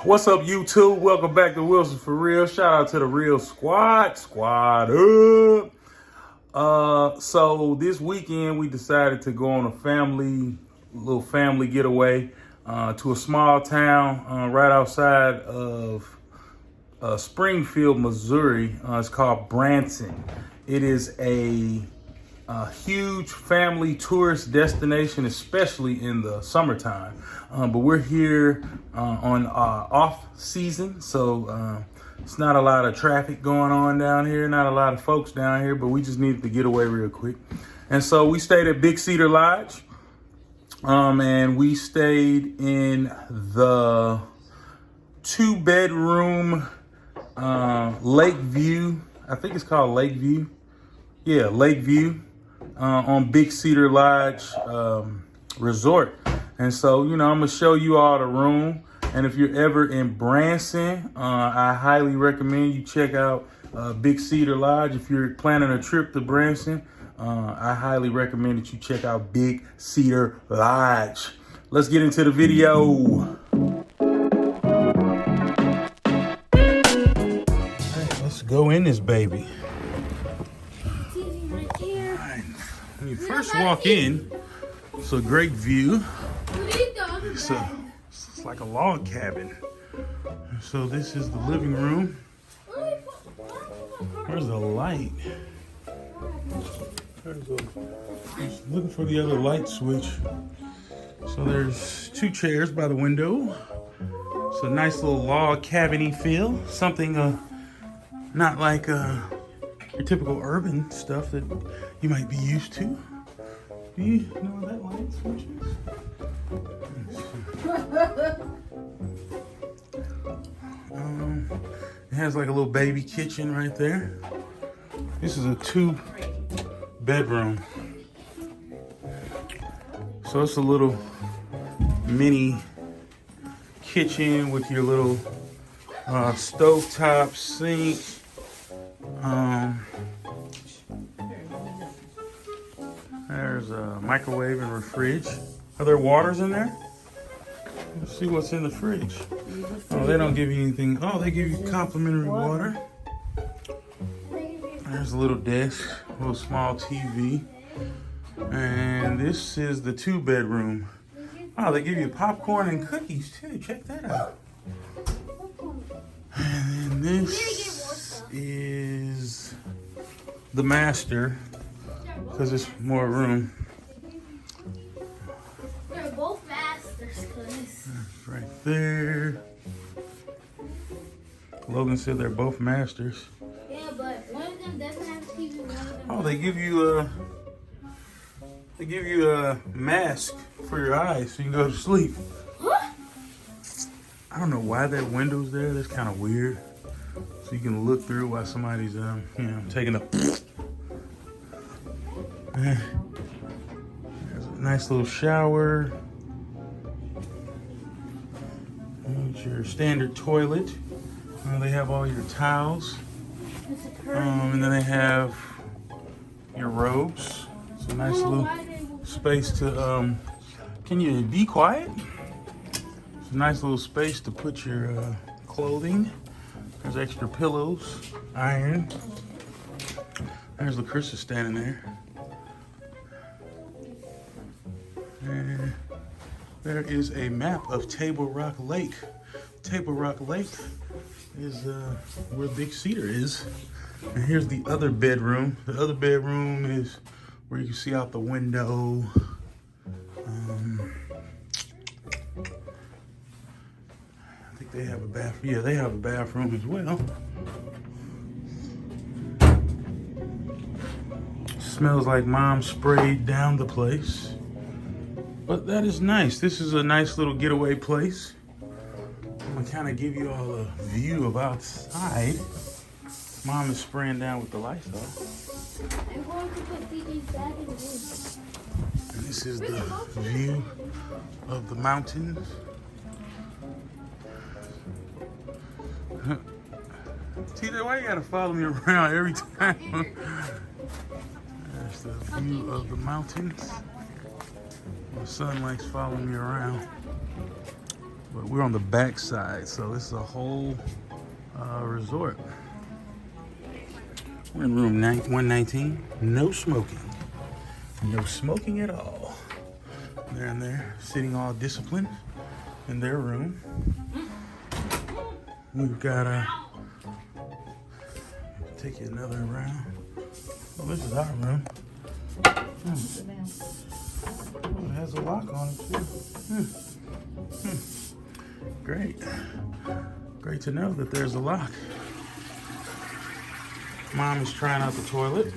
What's up, YouTube? Welcome back to Wilson For Real. Shout out to the Real Squad. Squad up. So this weekend we decided to go on a little family getaway to a small town right outside of Springfield, Missouri. It's called Branson. It is a huge family tourist destination, especially in the summertime. But we're here on off season, so it's not a lot of traffic going on down here, not a lot of folks down here, but we just needed to get away real quick. And so we stayed at Big Cedar Lodge, and we stayed in the 2-bedroom Lakeview. I think it's called Lakeview. Yeah, Lakeview. On Big Cedar Lodge Resort. And so, I'm going to show you all the room. And if you're ever in Branson, I highly recommend you check out Big Cedar Lodge. If you're planning a trip to Branson, I highly recommend that you check out Big Cedar Lodge. Let's get into the video. All right, let's go in this baby. When you first walk in, it's a great view. It's like a log cabin. So this is the living room. Where's the light? Looking for the other light switch. So there's 2 chairs by the window. It's a nice little log cabin-y feel. Something not like your typical urban stuff that you might be used to. Do you know what that light switch is? It has like a little baby kitchen right there. This is a 2-bedroom. So it's a little mini kitchen with your little stovetop sink. There's a microwave and fridge. Are there waters in there? Let's see what's in the fridge. Oh, they don't give you anything. Oh, they give you complimentary water. There's a little desk, a little small TV. And this is the 2-bedroom. Oh, they give you popcorn and cookies too. Check that out. And then this is the master, because it's more room. They're both masters, cuz. Right there. Logan said they're both masters. Yeah, but one of them doesn't have a TV. One of them. Oh, they give you a mask for your eyes so you can go to sleep. Huh? I don't know why that window's there. That's kind of weird. So you can look through while somebody's taking a. There's a nice little shower. There's your standard toilet. They have all your towels. And then they have your robes. It's a nice little space to, can you be quiet? It's a nice little space to put your clothing. There's extra pillows, iron. There's Lacrissa standing there. And there is a map of Table Rock Lake. Table Rock Lake is where Big Cedar is. And here's the other bedroom. The other bedroom is where you can see out the window. I think they have a bathroom. Yeah, they have a bathroom as well. Smells like mom sprayed down the place. But that is nice. This is a nice little getaway place. I'm gonna kind of give you all a view of outside. Mom is spraying down with the lights off. I'm going to put DJ's back in the room. And this is the view of the mountains. Cedar, why you gotta follow me around every time? There's the view of the mountains. My son likes following me around. But We're on the back side, so this is a whole resort. We're in room 119. No smoking. No smoking at all. They're in there, sitting all disciplined in their room. We've got take you another round. Oh, this is our room. Oh, it has a lock on it too. Great. Great to know that there's a lock. Mom is trying out the toilet.